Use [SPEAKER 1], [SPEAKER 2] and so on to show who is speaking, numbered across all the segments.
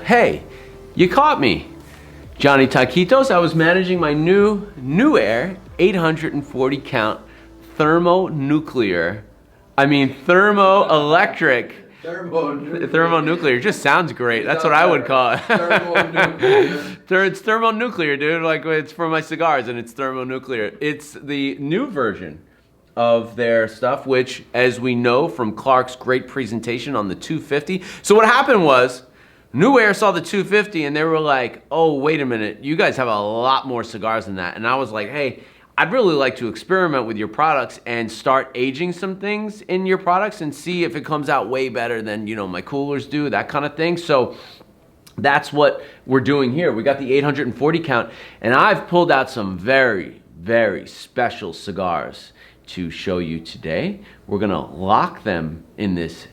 [SPEAKER 1] hey, you caught me. Johnny Taquitos, I was managing my new NewAir 840 count thermoelectric. Thermonuclear just sounds great. That's what I would call it. It's thermonuclear, dude. Like, it's for my cigars, and it's thermonuclear. It's the new version of their stuff, which, as we know from Clark's great presentation on the 250. So what happened was, NewAir saw the 250 and they were like, oh, wait a minute, you guys have a lot more cigars than that. And I was like, hey, I'd really like to experiment with your products and start aging some things in your products and see if it comes out way better than, you know, my coolers do, that kind of thing. So that's what we're doing here. We got the 840 count, and I've pulled out some very, very special cigars to show you today. We're gonna lock them in this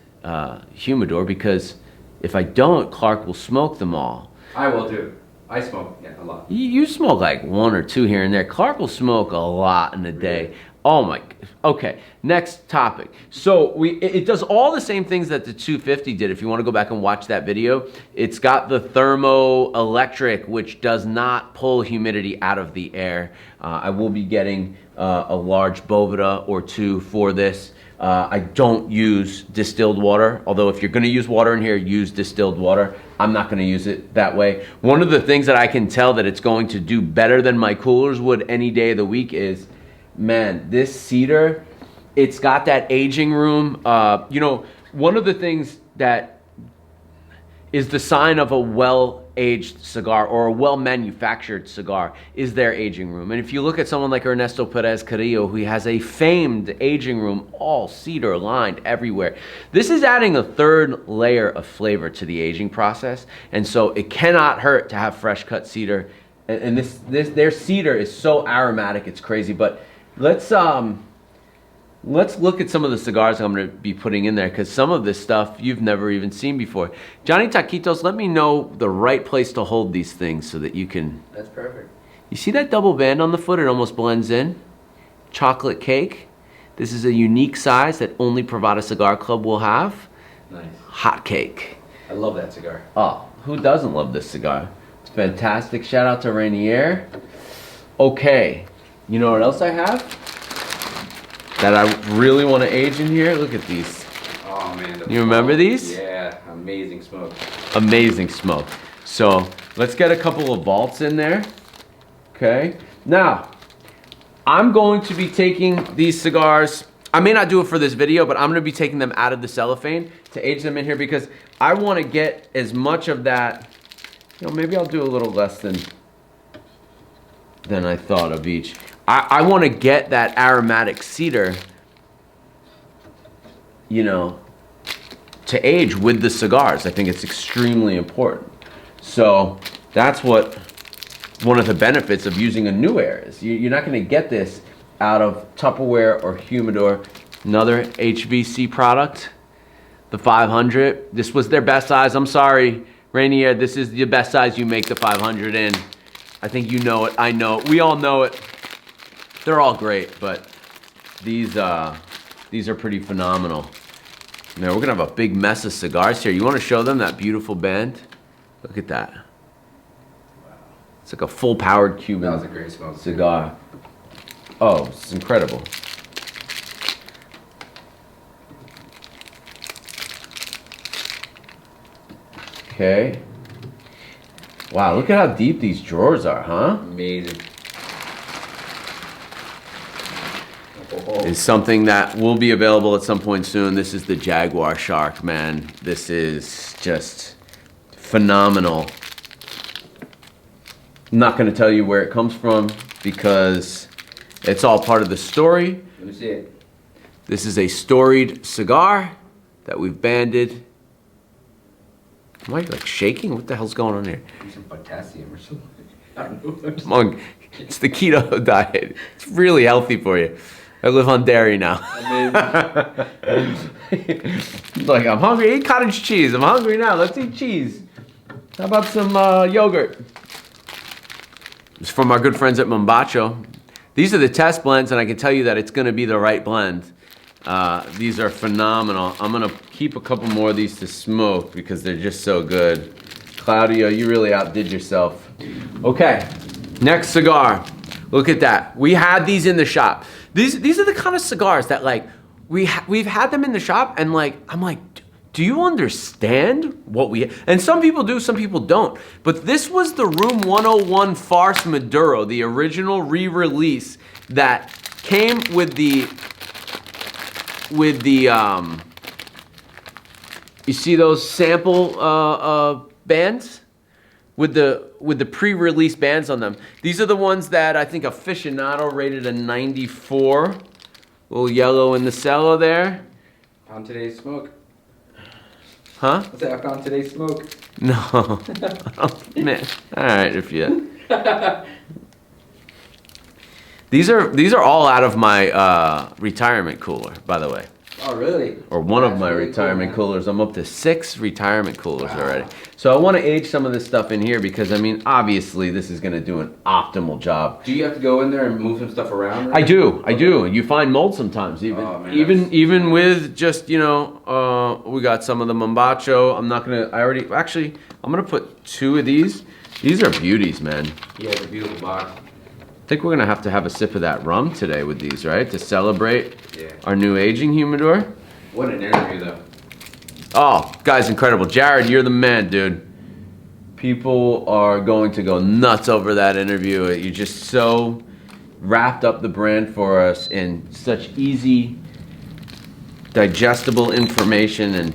[SPEAKER 1] humidor because if I don't, Clark will smoke them all.
[SPEAKER 2] I will too. I smoke, yeah, a lot.
[SPEAKER 1] You smoke like 1 or 2 here and there. Clark will smoke a lot in a day. Oh my, okay, next topic. So it does all the same things that the 250 did. If you want to go back and watch that video, it's got the thermoelectric, which does not pull humidity out of the air. I will be getting a large Boveda or 2 for this. I don't use distilled water, although if you're going to use water in here, use distilled water. I'm not going to use it that way. One of the things that I can tell that it's going to do better than my coolers would any day of the week is, man, this cedar, it's got that aging room. You know, one of the things that is the sign of a well-aged cigar or a well-manufactured cigar is their aging room. And if you look at someone like Ernesto Perez Carrillo, who has a famed aging room, all cedar lined everywhere, this is adding a third layer of flavor to the aging process. And so it cannot hurt to have fresh cut cedar. And their cedar is so aromatic, it's crazy. But let's look at some of the cigars I'm going to be putting in there, because some of this stuff you've never even seen before. Johnny Taquitos, let me know the right place to hold these things so that you can...
[SPEAKER 2] That's perfect.
[SPEAKER 1] You see that double band on the foot? It almost blends in. Chocolate cake. This is a unique size that only Privada Cigar Club will have.
[SPEAKER 2] Nice.
[SPEAKER 1] Hot cake.
[SPEAKER 2] I love that cigar.
[SPEAKER 1] Oh, who doesn't love this cigar? It's fantastic. Shout out to Rainier. Okay, you know what else I have that I really want to age in here? Look at these.
[SPEAKER 2] Oh man.
[SPEAKER 1] You remember these?
[SPEAKER 2] Yeah, amazing smoke.
[SPEAKER 1] Amazing smoke. So let's get a couple of vaults in there. Okay. Now, I'm going to be taking these cigars. I may not do it for this video, but I'm going to be taking them out of the cellophane to age them in here because I want to get as much of that. You know, maybe I'll do a little less than I thought of each. I want to get that aromatic cedar, you know, to age with the cigars. I think it's extremely important. So that's what one of the benefits of using a NewAir is. You're not going to get this out of Tupperware or Humidor. Another HVC product, the 500. This was their best size. I'm sorry, Rainier, this is the best size you make the 500 in. I think you know it. I know it. We all know it. They're all great, but these are pretty phenomenal. Now we're gonna have a big mess of cigars here. You want to show them that beautiful band? Look at that. Wow. It's like a full-powered Cuban.
[SPEAKER 2] That was a great smoke
[SPEAKER 1] cigar. Oh, it's incredible. Okay. Wow, look at how deep these drawers are, huh?
[SPEAKER 2] Amazing.
[SPEAKER 1] Is something that will be available at some point soon. This is the Jaguar Shark, man. This is just phenomenal. I'm not going to tell you where it comes from because it's all part of the story.
[SPEAKER 2] Let me see it.
[SPEAKER 1] This is a storied cigar that we've banded. Am I like shaking? What the hell's going on here?
[SPEAKER 2] Use some potassium or something. I don't know.
[SPEAKER 1] Monk, it's the keto diet. It's really healthy for you. I live on dairy now. Like, I'm hungry. Eat cottage cheese. I'm hungry now. Let's eat cheese. How about some yogurt? It's from our good friends at Mombacho. These are the test blends, and I can tell you that it's going to be the right blend. These are phenomenal. I'm going to keep a couple more of these to smoke because they're just so good. Claudio, you really outdid yourself. Okay, next cigar. Look at that. We had these in the shop. These are the kind of cigars that like we've had them in the shop, and like I'm like, do you understand what we? And some people do, some people don't. But this was the Room 101 Farce Maduro, the original re-release that came with the you see those sample bands with the pre-release bands on them. These are the ones that I think Aficionado rated a 94. Little yellow in the cello there.
[SPEAKER 2] Found today's smoke.
[SPEAKER 1] Huh?
[SPEAKER 2] What's that? I found today's smoke.
[SPEAKER 1] No. Oh, man. All right, if you. These are all out of my retirement cooler, by the way.
[SPEAKER 2] Oh, really?
[SPEAKER 1] Or one of my
[SPEAKER 2] really
[SPEAKER 1] retirement
[SPEAKER 2] cool,
[SPEAKER 1] coolers. I'm up to 6 retirement coolers
[SPEAKER 2] Wow.
[SPEAKER 1] already. So I want to age some of this stuff in here because, I mean, obviously this is going to do an optimal job.
[SPEAKER 2] Do you have to go in there and move some stuff around?
[SPEAKER 1] I do. You find mold sometimes, even
[SPEAKER 2] Oh, man,
[SPEAKER 1] even with just, you know, we got some of the Mombacho. I'm not gonna. I'm gonna put 2 of these. These are beauties, man.
[SPEAKER 2] Yeah, it's a beautiful box.
[SPEAKER 1] I think we're gonna have to have a sip of that rum today with these, right? To celebrate
[SPEAKER 2] Yeah.
[SPEAKER 1] our new aging humidor.
[SPEAKER 2] What an interview, though.
[SPEAKER 1] Oh, guys, incredible. Jared, you're the man, dude. People are going to go nuts over that interview. You just so wrapped up the brand for us in such easy, digestible information, and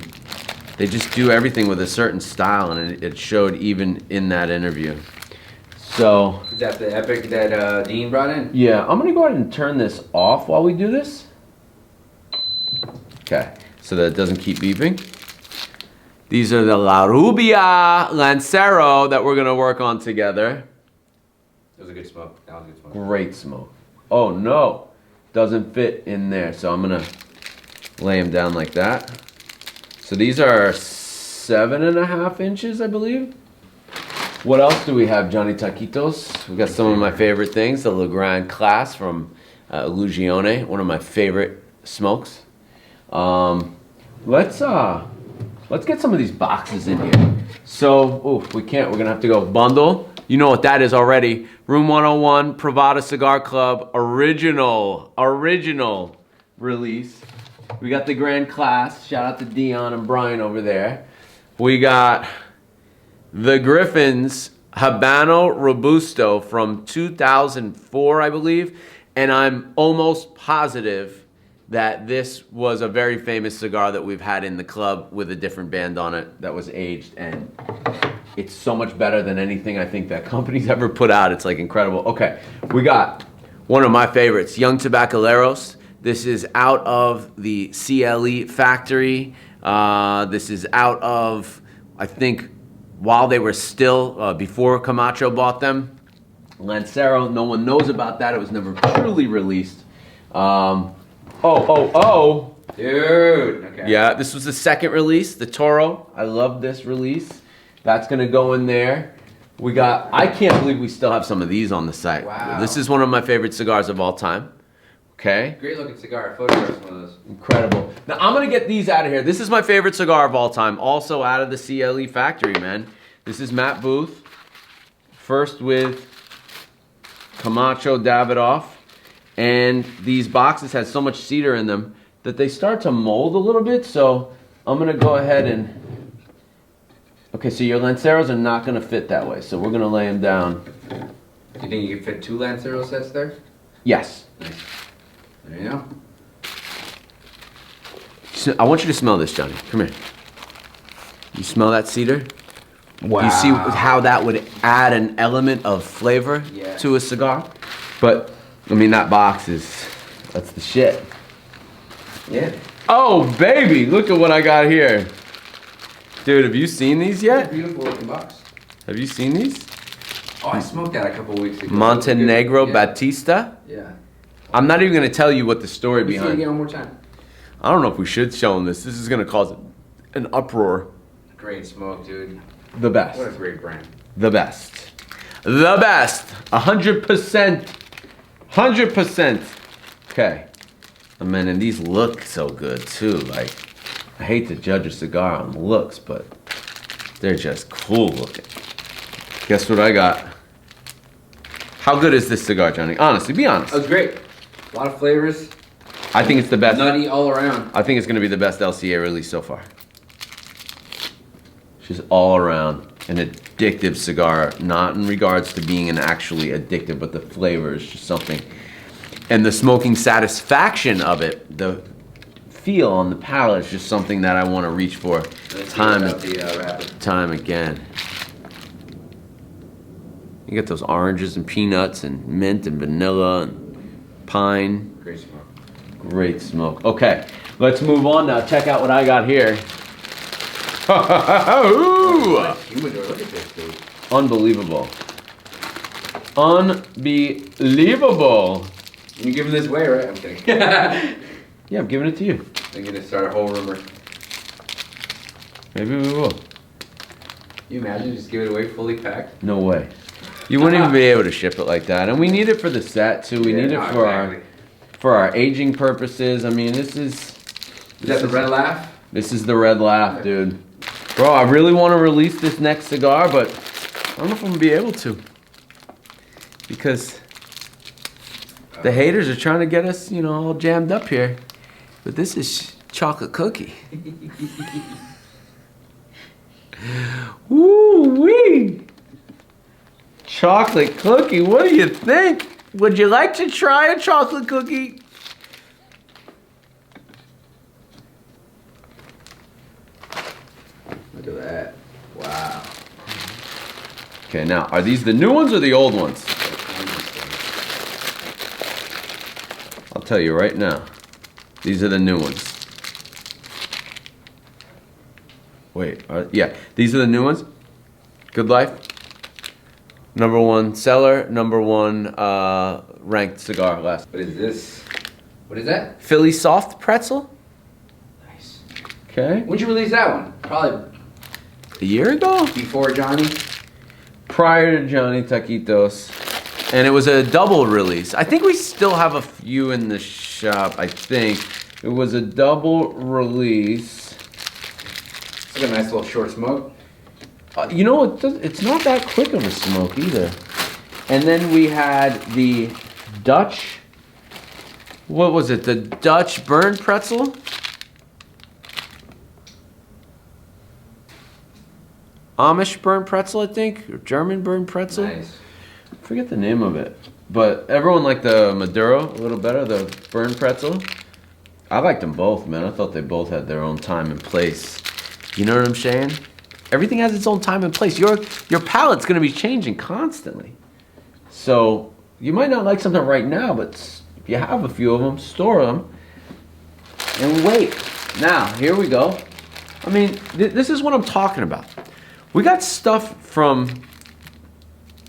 [SPEAKER 1] they just do everything with a certain style, and it showed even in that interview. So,
[SPEAKER 2] Is that the epic that Dean brought in?
[SPEAKER 1] yeah, I'm gonna go ahead and turn this off while we do this. Okay, so that it doesn't keep beeping. These are the La Rubia Lancero that we're gonna work on together.
[SPEAKER 2] It was a good smoke. That was a good smoke.
[SPEAKER 1] Great smoke. Oh no, doesn't fit in there. So I'm gonna lay them down like that. So these are 7.5 inches, I believe. What else do we have, Johnny Taquitos? We got some of my favorite things. The Legrand Class from Illusione, one of my favorite smokes. Let's get some of these boxes in here. So, if we can't, we're gonna have to go bundle. You know what that is already. Room 101, Privada Cigar Club, original release. We got the Grand Class. Shout out to Dion and Brian over there. We got the Griffin's Habano Robusto from 2004, I believe. And I'm almost positive that this was a very famous cigar that we've had in the club with a different band on it that was aged, and it's so much better than anything I think that company's ever put out. It's like incredible. Okay, we got one of my favorites, Young Tabacoleros. This is out of the CLE factory. This is out of, I think, while they were still, before Camacho bought them. Lancero, no one knows about that. It was never truly released.
[SPEAKER 2] Dude. Okay.
[SPEAKER 1] Yeah, this was the second release, the Toro. I love this release. That's gonna go in there. We got, I can't believe we still have some of these on the site.
[SPEAKER 2] Wow.
[SPEAKER 1] This is one of my favorite cigars of all time. Okay?
[SPEAKER 2] Great looking cigar. Photograph one of those.
[SPEAKER 1] Incredible. Now I'm gonna get these out of here. This is my favorite cigar of all time. Also out of the CLE factory, man. This is Matt Booth. First with Camacho Davidoff. And these boxes had so much cedar in them that they start to mold a little bit. So I'm gonna go ahead and, okay, so your Lanceros are not gonna fit that way. So we're gonna lay them down.
[SPEAKER 2] Do you think you can fit 2 Lancero sets there?
[SPEAKER 1] Yes.
[SPEAKER 2] Nice. There you go.
[SPEAKER 1] So I want you to smell this, Johnny. Come here. You smell that cedar?
[SPEAKER 2] Wow.
[SPEAKER 1] Do you see how that would add an element of flavor
[SPEAKER 2] Yeah.
[SPEAKER 1] to a cigar? But, I mean, that box is, that's the shit.
[SPEAKER 2] Yeah.
[SPEAKER 1] Oh, baby, look at what I got here. Dude, have you seen these yet?
[SPEAKER 2] Beautiful looking box.
[SPEAKER 1] Have you seen these?
[SPEAKER 2] Oh, I smoked that a couple weeks ago.
[SPEAKER 1] Montenegro
[SPEAKER 2] Yeah.
[SPEAKER 1] Batista?
[SPEAKER 2] Yeah.
[SPEAKER 1] I'm not even going to tell you what the story
[SPEAKER 2] Let me see it
[SPEAKER 1] behind
[SPEAKER 2] again one more time.
[SPEAKER 1] I don't know if we should show them this. This is going to cause an uproar.
[SPEAKER 2] Great smoke, dude.
[SPEAKER 1] The best.
[SPEAKER 2] What a great brand.
[SPEAKER 1] The best. The best. 100%. 100%. Okay. I mean, and these look so good too. Like, I hate to judge a cigar on looks, but They're just cool looking. Guess what I got? How good is this cigar, Johnny? Honestly, be honest.
[SPEAKER 2] That was great. A lot of flavors.
[SPEAKER 1] I think it's the best.
[SPEAKER 2] Nutty all around.
[SPEAKER 1] I think it's going to be the best LCA release so far. Just all around an addictive cigar, not in regards to being an actually addictive, but the flavor is just something. And the smoking satisfaction of it, the feel on the palate is just something that I want to reach for time and time again. You get those oranges and peanuts and mint and vanilla and pine.
[SPEAKER 2] Great smoke.
[SPEAKER 1] Great smoke. Okay, let's move on now. Check out what I got here. Ooh.
[SPEAKER 2] Humidor, look at this, dude.
[SPEAKER 1] Unbelievable. Unbelievable.
[SPEAKER 2] You're giving this away, right? I'm kidding.
[SPEAKER 1] Yeah, I'm giving it to you.
[SPEAKER 2] I'm gonna start a whole rumor.
[SPEAKER 1] Maybe we will.
[SPEAKER 2] You imagine just give it away fully packed?
[SPEAKER 1] No way. You wouldn't even be able to ship it like that. And we need it for the set too. We need it for our aging purposes. I mean, this is...
[SPEAKER 2] Is that the red laugh?
[SPEAKER 1] This is the red laugh, dude. Bro, I really want to release this next cigar, but I don't know if I'm going to be able to. Because the haters are trying to get us, you know, all jammed up here. But this is chocolate cookie. Woo-wee! Chocolate cookie, what do you think? Would you like to try a chocolate cookie?
[SPEAKER 2] Look at that. Wow.
[SPEAKER 1] Okay, now, are these the new ones or the old ones? I'll tell you right now. These are the new ones. Wait, yeah, these are the new ones. Good Life. #1 seller, #1 ranked cigar last.
[SPEAKER 2] What is this? What is that?
[SPEAKER 1] Philly soft pretzel.
[SPEAKER 2] Nice.
[SPEAKER 1] Okay.
[SPEAKER 2] When'd you release that one? Probably
[SPEAKER 1] A year ago?
[SPEAKER 2] before Johnny.
[SPEAKER 1] Prior to Johnny Taquitos. And it was a double release. I think we still have a few in the shop, I think. It was a double release.
[SPEAKER 2] It's like a nice little short smoke.
[SPEAKER 1] You know, it's not that quick of a smoke either. And then we had the Dutch, what was it? The Dutch burn pretzel? Amish burn pretzel, I think, or German burn pretzel.
[SPEAKER 2] Nice.
[SPEAKER 1] I forget the name of it. But everyone liked the Maduro a little better, the burn pretzel. I liked them both, man. I thought they both had their own time and place. You know what I'm saying? Everything has its own time and place. Your palate's gonna be changing constantly. So you might not like something right now, but if you have a few of them, store them and wait. Now, here we go. I mean, this is what I'm talking about. We got stuff from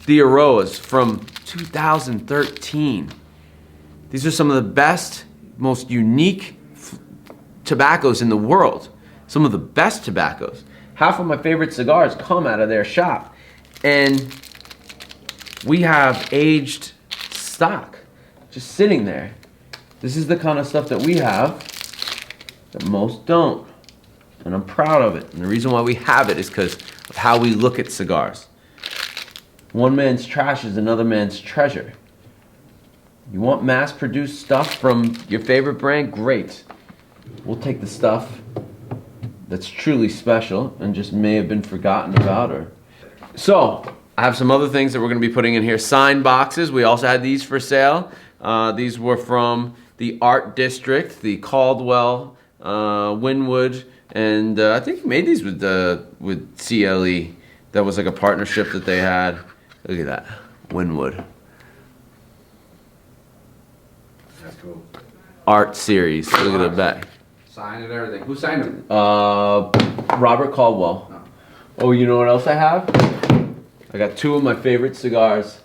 [SPEAKER 1] the Aroas from 2013. These are some of the best, most unique tobaccos in the world. Some of the best tobaccos. Half of my favorite cigars come out of their shop. And we have aged stock just sitting there. This is the kind of stuff that we have that most don't. And I'm proud of it. And the reason why we have it is because of how we look at cigars. One man's trash is another man's treasure. You want mass-produced stuff from your favorite brand? Great. We'll take the stuff that's truly special and just may have been forgotten about. So, I have some other things that we're going to be putting in here. Signed boxes. We also had these for sale. These were from the Art District, the Caldwell, Winwood, and I think we made these with CLE. That was like a partnership that they had. Look at that. Winwood.
[SPEAKER 2] That's cool.
[SPEAKER 1] Art series. Look at the back.
[SPEAKER 2] Signed and everything. Who signed them?
[SPEAKER 1] Robert Caldwell. Oh, you know what else I have? I got two of my favorite cigars.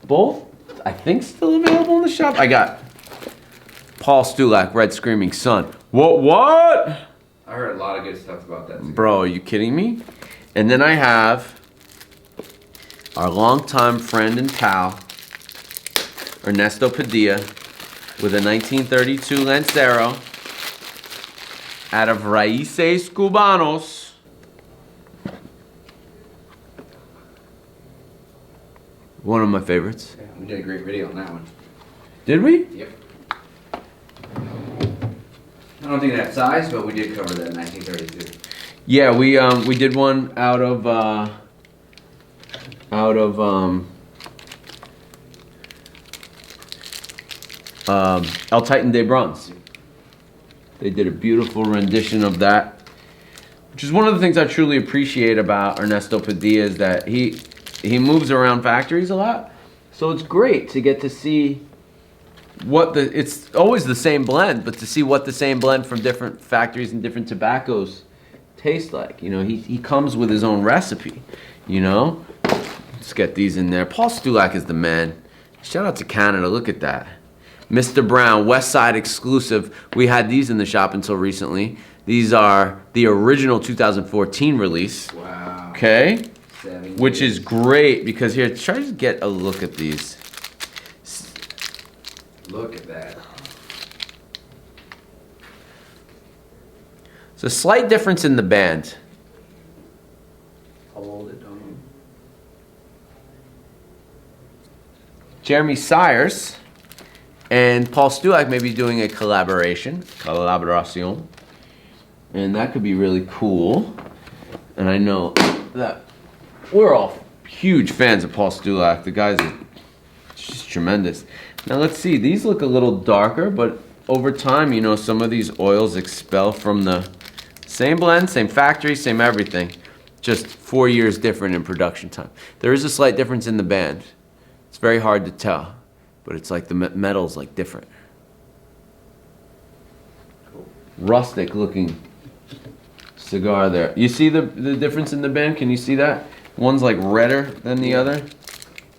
[SPEAKER 1] Both, I think, still available in the shop. I got Paul Stulak, Red Screaming Sun. What?
[SPEAKER 2] I heard a lot of good stuff about that.
[SPEAKER 1] Bro, are you kidding me? And then I have our longtime friend and pal, Ernesto Padilla, with a 1932 Lancero out of Raíces Cubanos. One of my favorites.
[SPEAKER 2] Yeah, we did a great video on that one.
[SPEAKER 1] Did we?
[SPEAKER 2] Yep. I don't think that size, but we did cover that in 1932.
[SPEAKER 1] Yeah, we did one out of El Titan de Bronze. They did a beautiful rendition of that, which is one of the things I truly appreciate about Ernesto Padilla is that he moves around factories a lot, so it's great to get to see what it's always the same blend, but to see what the same blend from different factories and different tobaccos taste like. You know, he comes with his own recipe, you know. Let's get these in there. Paul Stulak is the man. Shout out to Canada, look at that. Mr. Brown, West Side exclusive. We had these in the shop until recently. These are the original 2014 release.
[SPEAKER 2] Wow.
[SPEAKER 1] Okay.
[SPEAKER 2] 7
[SPEAKER 1] Which
[SPEAKER 2] years.
[SPEAKER 1] is great because here, try to get a look at these.
[SPEAKER 2] Look at that.
[SPEAKER 1] It's a slight difference in the band.
[SPEAKER 2] Hold it on.
[SPEAKER 1] Jeremy Sayers and Paul Stulak may be doing a collaboration. And that could be really cool. And I know that we're all huge fans of Paul Stulak. The guy's just tremendous. Now let's see, these look a little darker, but over time, you know, some of these oils expel from the same blend, same factory, same everything. Just 4 years different in production time. There is a slight difference in the band. It's very hard to tell, but it's like the metal's like different.
[SPEAKER 2] Cool.
[SPEAKER 1] Rustic looking cigar there. You see the difference in the band? Can you see that? One's like redder than the other.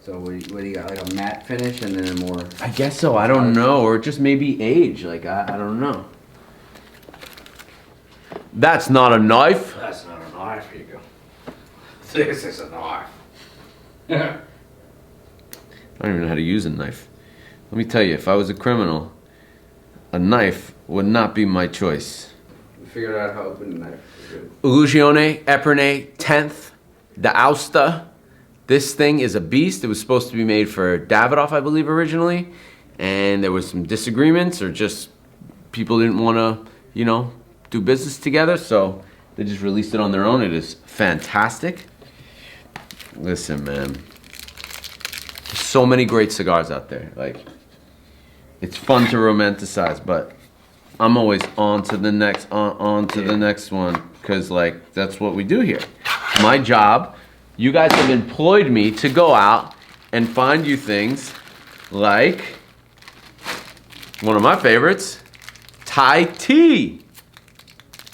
[SPEAKER 2] So what do you got? Like a matte finish and then a more...
[SPEAKER 1] I guess so. I don't know. Or just maybe age. Like, I don't know. That's not a knife.
[SPEAKER 2] That's not a knife, here you go. This is a knife.
[SPEAKER 1] I don't even know how to use a knife. Let me tell you, if I was a criminal, a knife would not be my choice.
[SPEAKER 2] We figured out how to open the knife.
[SPEAKER 1] Illusione Epernay 10th, the Ouster. This thing is a beast. It was supposed to be made for Davidoff, I believe, originally. And there was some disagreements or just people didn't want to, you know, do business together. So they just released it on their own. It is fantastic. Listen, man. There's so many great cigars out there. Like, it's fun to romanticize, but I'm always on to the next, on to the next one. Because, like, that's what we do here. My job... You guys have employed me to go out and find you things like one of my favorites, Thai tea.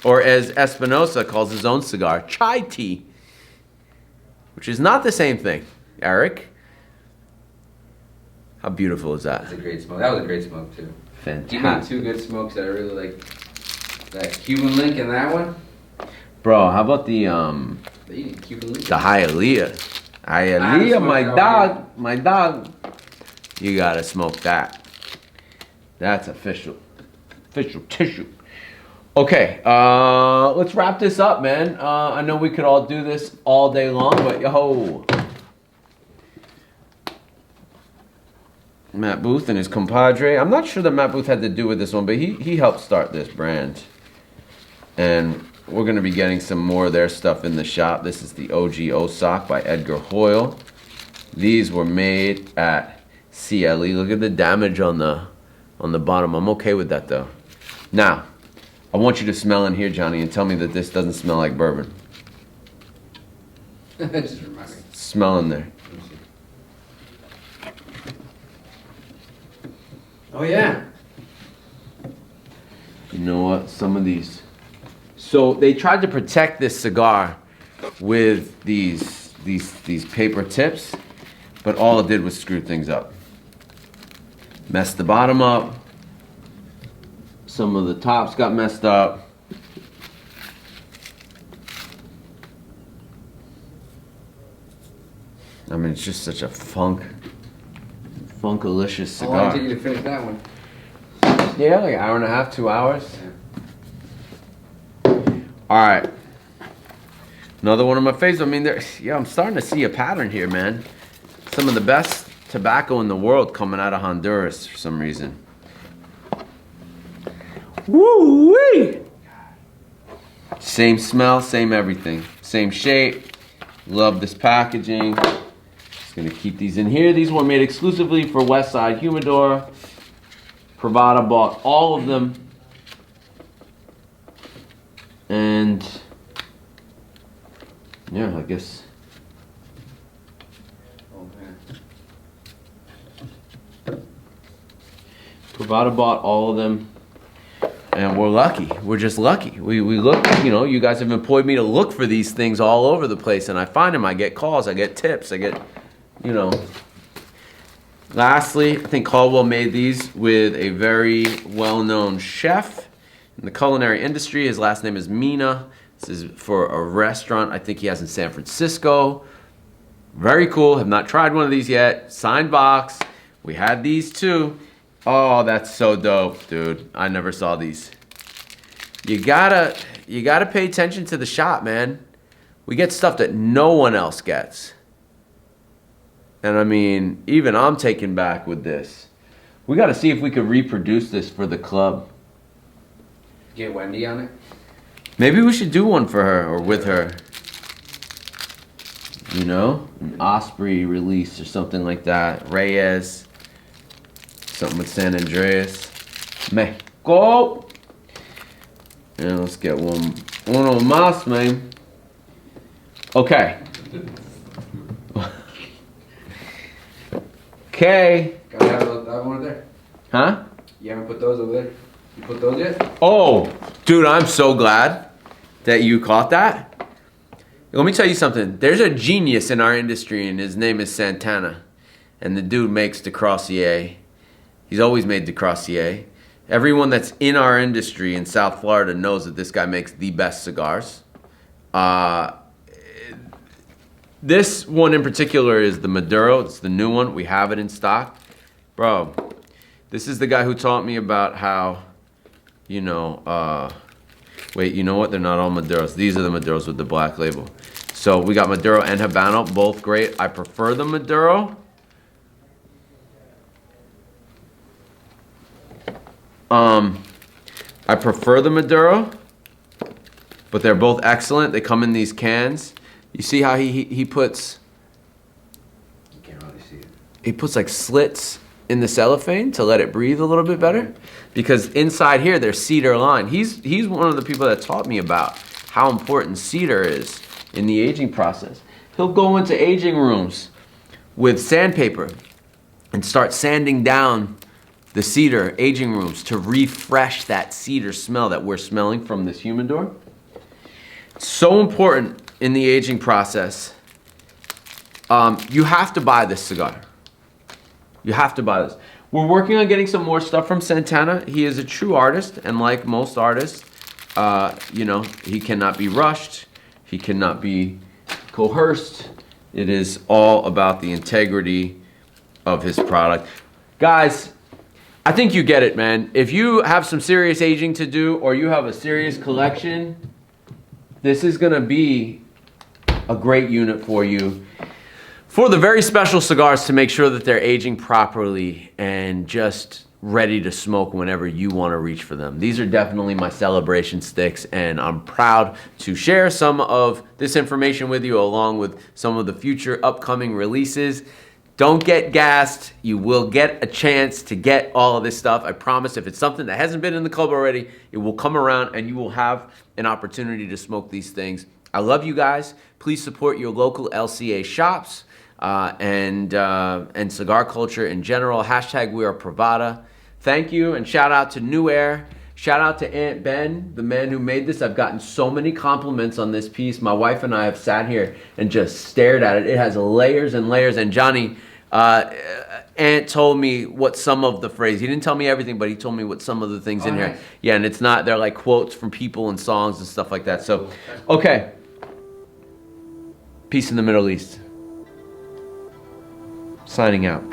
[SPEAKER 1] Or as Espinosa calls his own cigar, chai tea. Which is not the same thing, Eric. How beautiful is that?
[SPEAKER 2] That's a great smoke. That was a great smoke too.
[SPEAKER 1] Fantastic.
[SPEAKER 2] You made 2 good smokes that I really like. That Cuban link and that one.
[SPEAKER 1] Bro, how about the
[SPEAKER 2] Cuban link.
[SPEAKER 1] The Hialeah. Hialeah, my dog. You gotta smoke that. That's official tissue. Okay, let's wrap this up, man. I know we could all do this all day long, but yo. Matt Booth and his compadre. I'm not sure that Matt Booth had to do with this one, but he helped start this brand. And we're going to be getting some more of their stuff in the shop. This is the OG Osak by Edgar Hoyle. These were made at CLE. Look at the damage on the bottom. I'm okay with that though. Now, I want you to smell in here, Johnny, and tell me that this doesn't smell like bourbon.
[SPEAKER 2] Just remind me.
[SPEAKER 1] Smell in there.
[SPEAKER 2] Oh yeah.
[SPEAKER 1] You know what? Some of these. So they tried to protect this cigar with these paper tips, but all it did was screw things up. Messed the bottom up. Some of the tops got messed up. I mean, it's just such a funkalicious
[SPEAKER 2] How long
[SPEAKER 1] cigar.
[SPEAKER 2] did it take you to finish that one?
[SPEAKER 1] Yeah, like an hour and a half, 2 hours. All right. Another one of my favorites. I mean, I'm starting to see a pattern here, man. Some of the best tobacco in the world coming out of Honduras for some reason. Woo-wee! Same smell, same everything. Same shape. Love this packaging. Just gonna keep these in here. These were made exclusively for West Side Humidor. Privada bought all of them. And yeah, I guess. Privada bought all of them. And we're lucky. We're just lucky. We look, you know, you guys have employed me to look for these things all over the place, and I find them. I get calls, I get tips, I get, you know. Lastly, I think Caldwell made these with a very well-known chef in the culinary industry. His last name is Mina. This is for a restaurant I think he has in San Francisco. Very cool. Have not tried one of these yet. Signed box. We had these too. Oh, that's so dope, dude. I never saw these. You gotta pay attention to the shop, man. We get stuff that no one else gets. And I mean, even I'm taken back with this. We gotta see if we could reproduce this for the club.
[SPEAKER 2] Get Wendy on it?
[SPEAKER 1] Maybe we should do one for her or with her. You know? An Osprey release or something like that. Reyes. Something with San Andreas. Mexico. Yeah, let's get one más, man. Okay. Okay.
[SPEAKER 2] Gotta have that one over there.
[SPEAKER 1] Huh?
[SPEAKER 2] You haven't put those over there? You put those yet?
[SPEAKER 1] Oh, dude, I'm so glad that you caught that. Let me tell you something. There's a genius in our industry, and his name is Santana. And the dude makes the Crossier. He's always made the Crossier. Everyone that's in our industry in South Florida knows that this guy makes the best cigars. This one in particular is the Maduro. It's the new one. We have it in stock. Bro, this is the guy who taught me about how, you know, wait, you know what? They're not all Maduros. These are the Maduros with the black label. So we got Maduro and Habano, both great. I prefer the Maduro. I prefer the Maduro, but they're both excellent. They come in these cans. You see how he puts,
[SPEAKER 2] You can't really see it.
[SPEAKER 1] he puts like slits in the cellophane to let it breathe a little bit better? Because inside here there's cedar lined. He's one of the people that taught me about how important cedar is in the aging process. He'll go into aging rooms with sandpaper and start sanding down the cedar aging rooms to refresh that cedar smell that we're smelling from this humidor. So important in the aging process. You have to buy this cigar. You have to buy this. We're working on getting some more stuff from Santana. He is a true artist, and like most artists, you know, he cannot be rushed. He cannot be coerced. It is all about the integrity of his product. Guys, I think you get it, man. If you have some serious aging to do or you have a serious collection, this is gonna be a great unit for you. For the very special cigars to make sure that they're aging properly and just ready to smoke whenever you want to reach for them. These are definitely my celebration sticks, and I'm proud to share some of this information with you along with some of the future upcoming releases. Don't get gassed. You will get a chance to get all of this stuff. I promise. If it's something that hasn't been in the club already, it will come around and you will have an opportunity to smoke these things. I love you guys. Please support your local LCA shops and cigar culture in general. Hashtag we are Privada. Thank you, and shout out to NewAir. Shout out to Aunt Ben, the man who made this. I've gotten so many compliments on this piece. My wife and I have sat here and just stared at it. It has layers and layers. And Johnny, Aunt told me what some of the phrase. He didn't tell me everything, but he told me what some of the things in here. Yeah, and it's not, they're like quotes from people and songs and stuff like that. So, okay. Peace in the Middle East. Signing out.